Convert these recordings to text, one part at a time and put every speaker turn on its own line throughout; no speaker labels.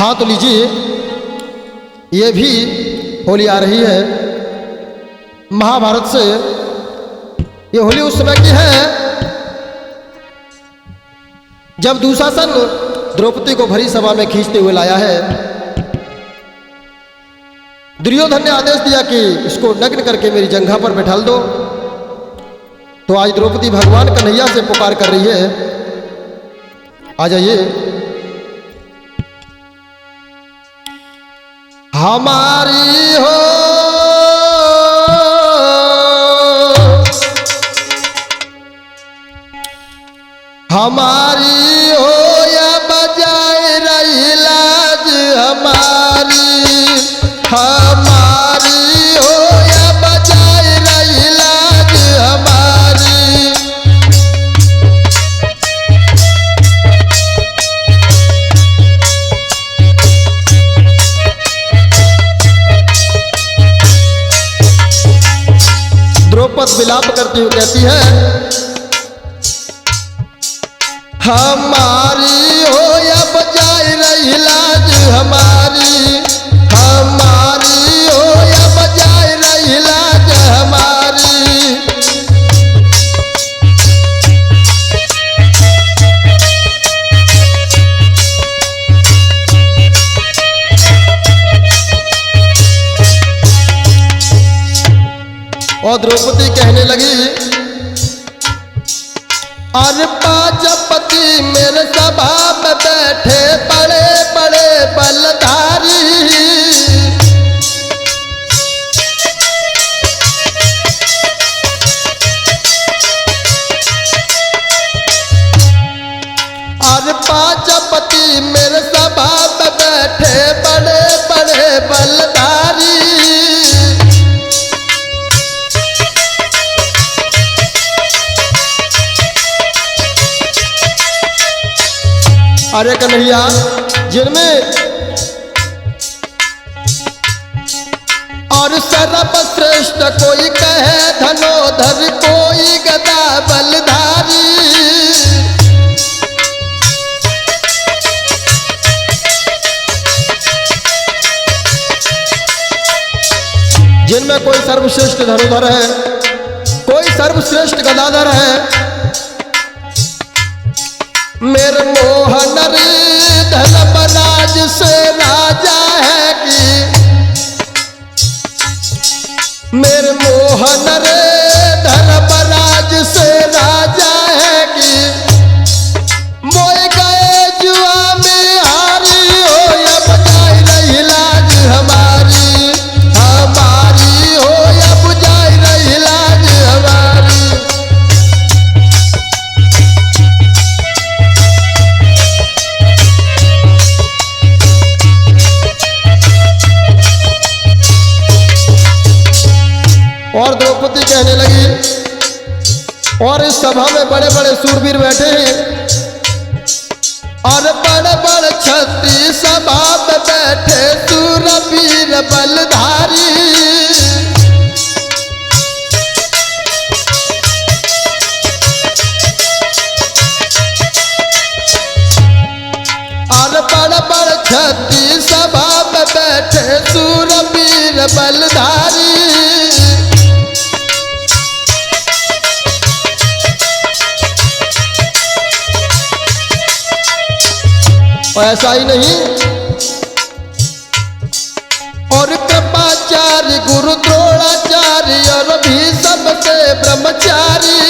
हाँ तो लीजिए, ये भी होली आ रही है महाभारत से। ये होली उस समय की है जब दुशासन द्रौपदी को भरी सभा में खींचते हुए लाया है। दुर्योधन ने आदेश दिया कि इसको नग्न करके मेरी जंघा पर बैठाल दो। तो आज द्रौपदी भगवान कन्हैया से पुकार कर रही है, आ जाइए। हमारी हो हमारी हो या बजाए रही लाज हमारी, हमारी हो या बजाए रही लाज हमारी। द्रौपदी विलाप करती हुई कहती है, हमारी हो या बजाए रही लाज हमारी, हमारी हो या बजाए रही लाज हमारी। और द्रौपदी कहने लगी, अरे पांचपति मेरे सभा में बैठे बड़े बड़े बलधारी, अरे पांचपति मेरे सभा में बैठे बड़े बड़े बलधारी। अरे कन्हैया, जिनमें और सर्वश्रेष्ठ कोई कहे धनोधर, कोई गदा बलधारी। जिनमें कोई सर्वश्रेष्ठ धनुधर है, कोई सर्वश्रेष्ठ गदाधर है। मेरे मोहन रे धर्मराज से राजा है कि, मेरे मोहन रे धर्मराज से राजा है कि, मोए गए जुआ में हारी हो या बजाई रही लाज हमारी, हमारी हो या बुझाई रही लाज हमारी। और द्रौपदी कहने लगी, और इस सभा में बड़े बड़े सूरवीर बैठे हैं, और बड़े बड़े छत्री सभा में बैठे सूरवीर बलधारी। और बड़े बड़े छत्री सभा में बैठे सूरवीर बलधारी। और ऐसा ही नहीं, और कृपाचार्य गुरु द्रोणाचार्य और भी सबसे ब्रह्मचारी।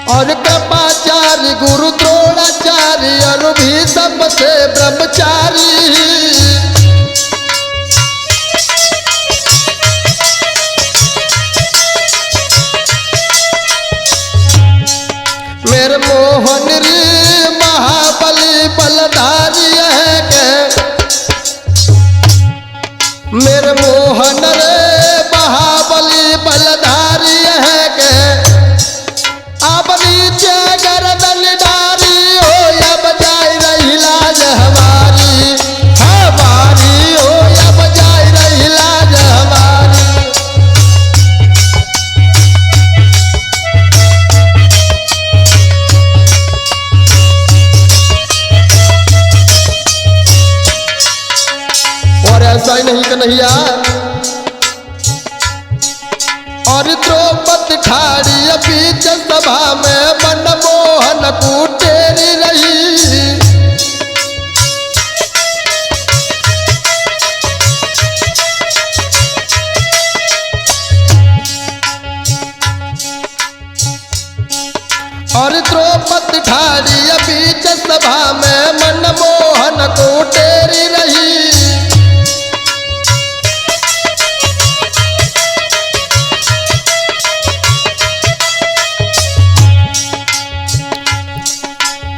और कृपाचार्य गुरु द्रोणाचार्य और भी सबसे ब्रह्मचारी। मेरे मोहन रे महाबली बलधारी है के, मेरे मोहन रे महाबली बलधारी है के, अब नीचे गर्दन डारी हो या बजाई रही लाज हमारी, होता ही नहीं कन्हैया। और द्रौपदी ठाड़ी बीच सभा में मनमोहन कुटेरी रही। और द्रौपदी ठाड़ी बीच सभा में मनमोहन कुटेरी रही।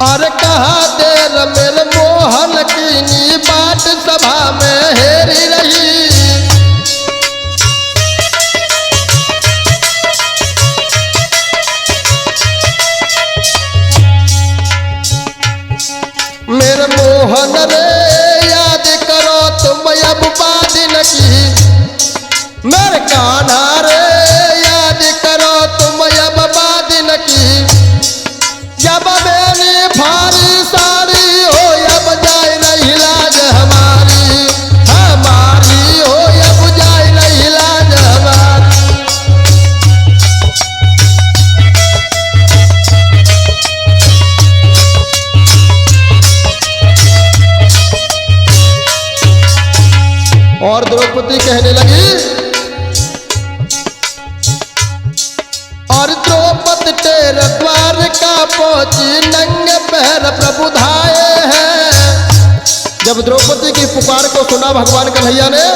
और कहा देर मेल मोहन की बाट सभा में हेरी रही। मेरे मोहन रे याद करो तुम अब बादिन की। मेरे कान्हा रे याद करो तुम अब बादिन की। जब मेरी भारी सारी हो अब जाए नहीं लाज हमारी, हमारी हो अब जाए नहीं लाज हमारी। और द्रौपदी कहने लगी, और द्रौपदी तेरे द्वार का पहुंची नंगे पैर प्रभु धाये हैं। जब द्रौपदी की पुकार को सुना भगवान कन्हैया ने,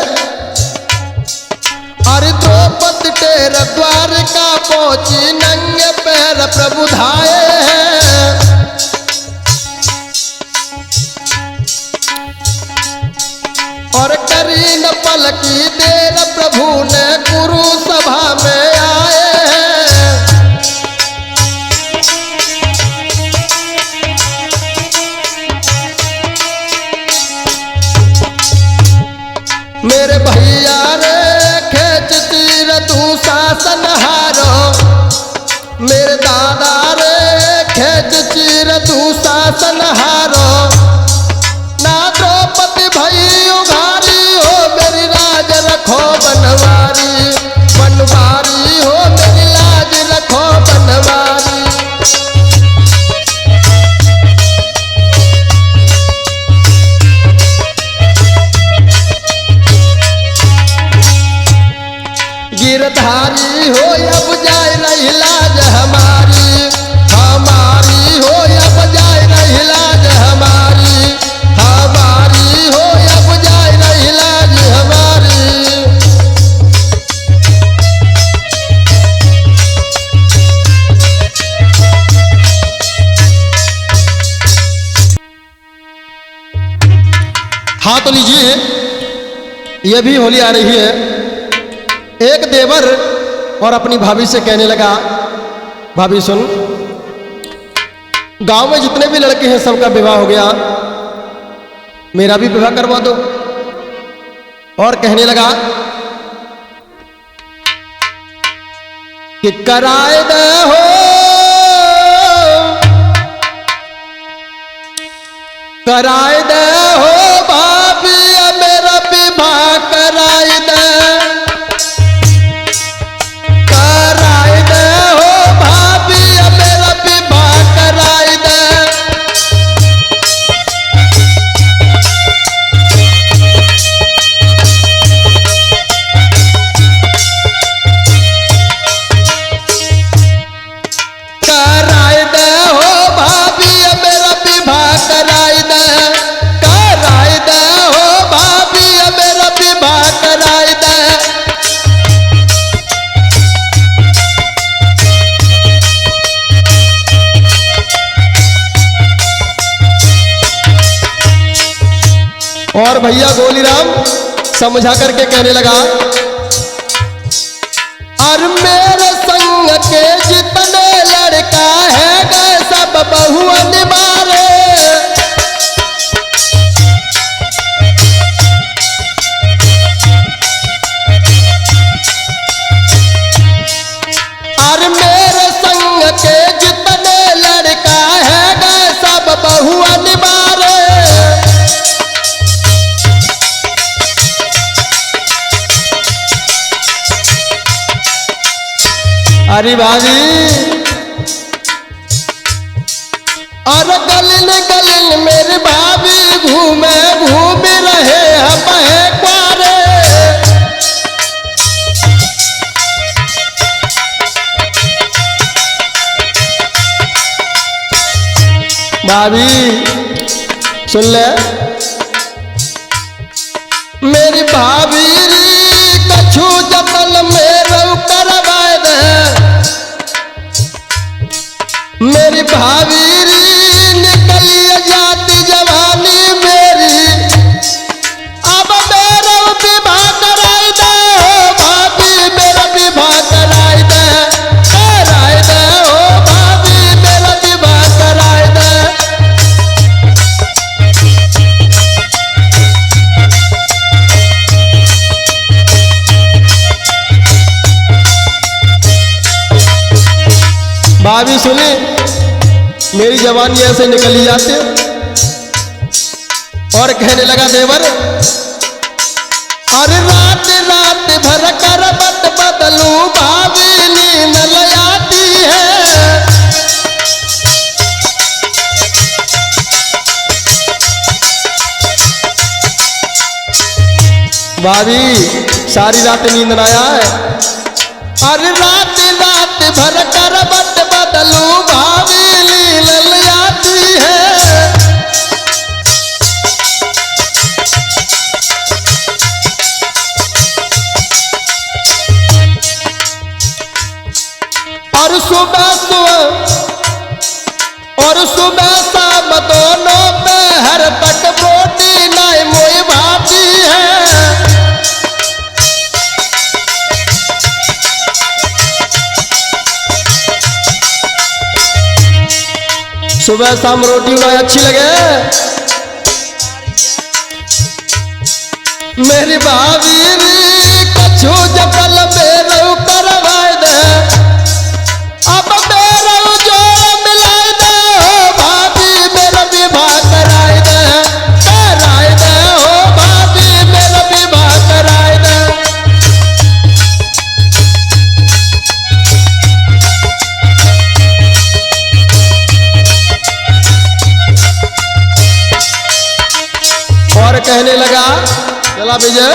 अरे द्रौपदी तेरे द्वार का पहुंची नंगे पैर प्रभु धाये हैं। और करी न पल की देर प्रभु ने कुरु सभा में आए हैं। मेरे भैया रे खेच तीर तू शासन हारो। मेरे दादा रे खेच तीर तू शासन हारो। ना द्रौपदी भई उघारी हो मेरी लाज रखो बनवारी, बनवारी हो मेरी लाज रखो बनवारी। गिरधारी हो अब जाए नहीं लाज हमारी, हमारी हो अब जाए नहीं लाज हमारी, हमारी हो अब जाए नहीं लाज हमारी। हाँ तो लीजिए, ये भी होली आ रही है। एक देवर और अपनी भाभी से कहने लगा, भाभी सुन, गांव में जितने भी लड़के हैं सबका विवाह हो गया, मेरा भी विवाह करवा दो। और कहने लगा कि कराए दे हो, कराए दे हो भाभी मेरा विवाह कराए दे। और भैया गोलीराम समझा करके कहने लगा, और मेरे संग के जितने लड़का है गए सब बहुअन मारे। और मेरे संग के जितने लड़का है गए सब बहुअन मारे। अरे भाभी और गलिन गलिन मेरी भाभी घूमे घूम रहे हम क्वारे। भाभी सुन ले मेरी भाभी कछु जतन मेरो करवाए दे। मेरी भाभी निकली जाती जवानी मेरी अब मेरा विवाह कराई दे। भाभी मेरा विवाह कराई दे कराई दे। ओ भाभी मेरा विवाह कराई दे। भाभी सुनी मेरी जवानी ऐसे निकली जाती और कहने लगा देवर अरे रात रात भर कर मत बदलू भाभी नींद ल आती है। भाभी सारी रात नींद न आया है। अरे रात रात भर कर मत बदलू भाभी नींद ल आती है। और सुबह शाम दोनों पहर तक बोटी नहीं मोई भाती है। सुबह शाम रोटी उन्हें अच्छी लगे। मेरी भाभी कछु जबल बेरू करवाए दे। अब बेरू जोर मिलाए दे। हो भाभी मेरा विवाह कराए दे कराए दे। हो भाभी मेरा विवाह कराए दे। और कहने लगा चला विजय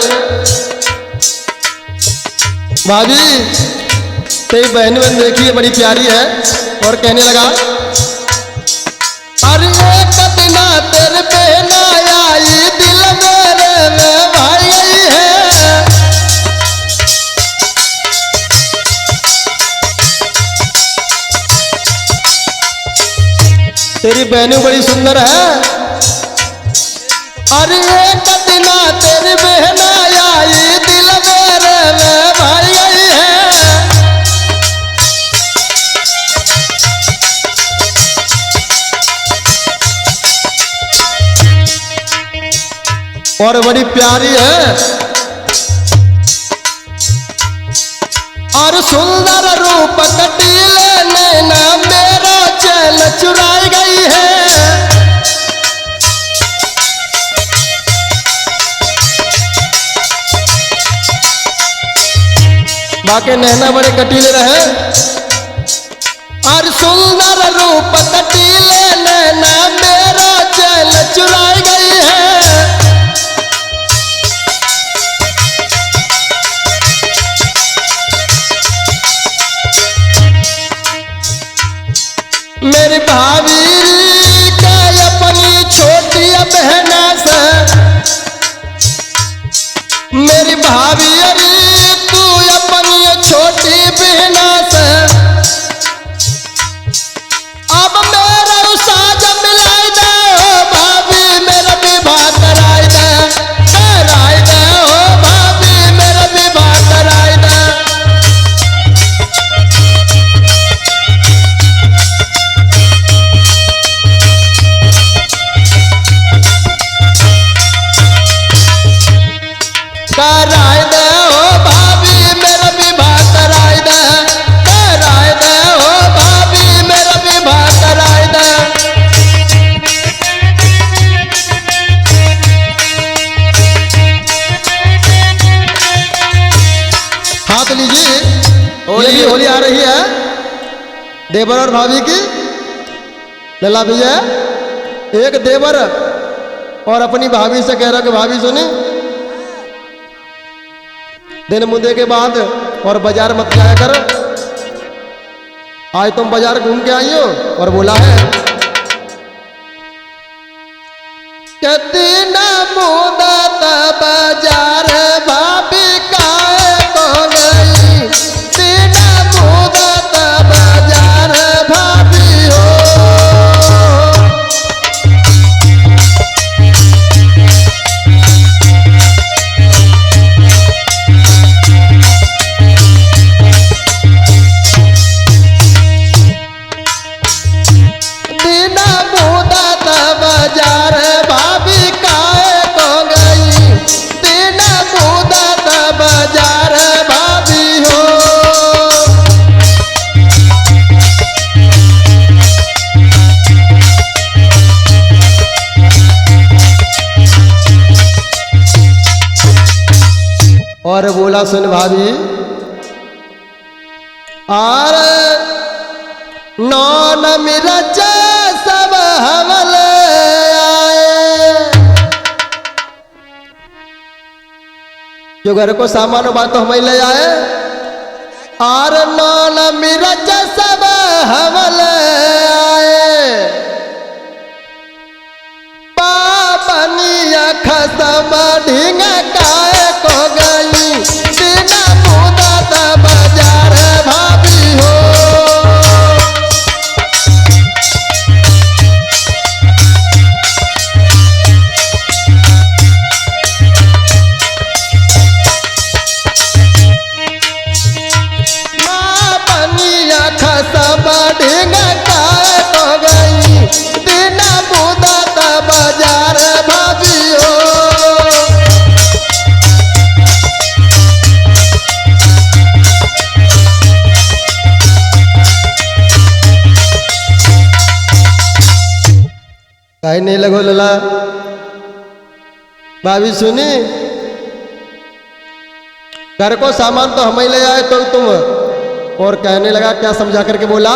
भाभी तेरी बहन बहन देखिए बड़ी प्यारी है। और कहने लगा अरे एक दिन तेरे बहन आई दिल मेरे में भाई है। तेरी बहन बड़ी सुंदर है। अरे एक दिन तेरी बहन आई दिल मेरे में भाई है। और बड़ी प्यारी है। और सुंदर रूप कटीले नैना मेरा चैन चुराई गई है। बाकी नैना बड़े कटीले रहे। और सुंदर रूप कटीले नैना मेरा चैन चुराई गई है। मेरी भाभी का अपनी छोटी बहना से मेरी भाभी तू अपनी छोटी बहना से अब मेरा साज मिलाई दे। हो भाभी मेरा विवाह कराई दे कराई दे। हो भाभी मेरा विवाह कराई दे। कराई दे। हो भाभी मेरा विवाह कराई दे कराई दे। हो भाभी मेरा विवाह कराई दे। हाथ लीजिए होली आ रही है। देवर और भाभी की लला भैया, एक देवर और अपनी भाभी से कह रहा कि भाभी सुनी, दिन मुंदे के बाद और बाजार मत जाया कर, आज तुम बाजार घूम के आई हो। और बोला है कहती ना मुदा बाजार भाभी काहे को गई, तीना मुदा बाजार भाभी हो। और बोला सुन भाभी, आर नौन मिर्च सब हमल आए, जो घर को सामान बात तो हम ले आए। आर नौन मिर्च सब हमल आए, पापनिया खसम ढींग काए को गई, बिना मुदा बाजार भाभी हो। पापनिया खसम ढींग काए को गई, बिना मुदा बाजार भाभी हो। काहे नहीं लगो लला भाभी सुनी, घर को सामान तो हम ही ले आए तो तुम। और कहने लगा क्या समझा करके बोला,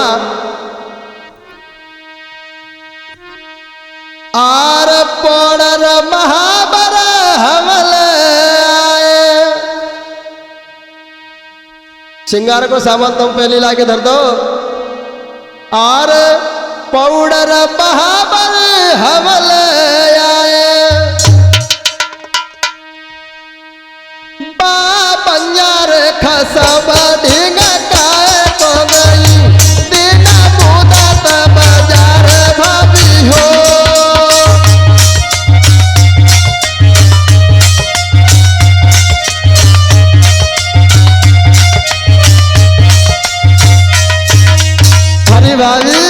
आर पौड़र महाबर हमल आए, श्रृंगार को सामान तुम पहले लाके धर दो। आर पाउडर महाबर हमल आए, बाबंजार खसब ढींग काए को गई, बिना मुदा बाजार भाभी हो। हरी भाभी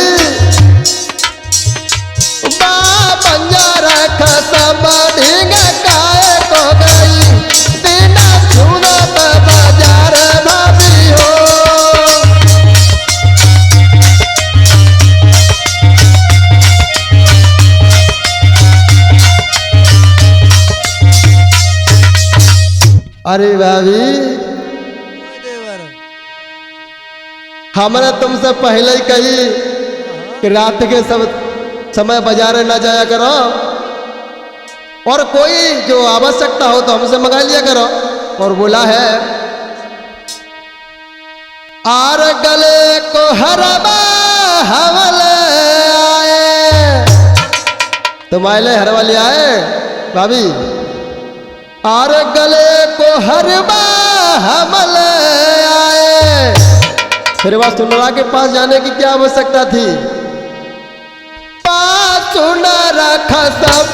खसम ढींग काए को गई, बिना मुदा बाजार भाभी हो। अरे भाभी, हमने तुमसे पहले ही कही कि रात के सब समय बाजार ना जाया करो, और कोई जो आवश्यकता हो तो हमसे मंगा लिया करो। और बोला है आर गले को हरबा हमल आए, तुम्हारे हरवा ले आए भाभी। आर गले को हरबा हमल आए, फिर बात सुनरा के पास जाने की क्या आवश्यकता थी। पास सुनरा खसम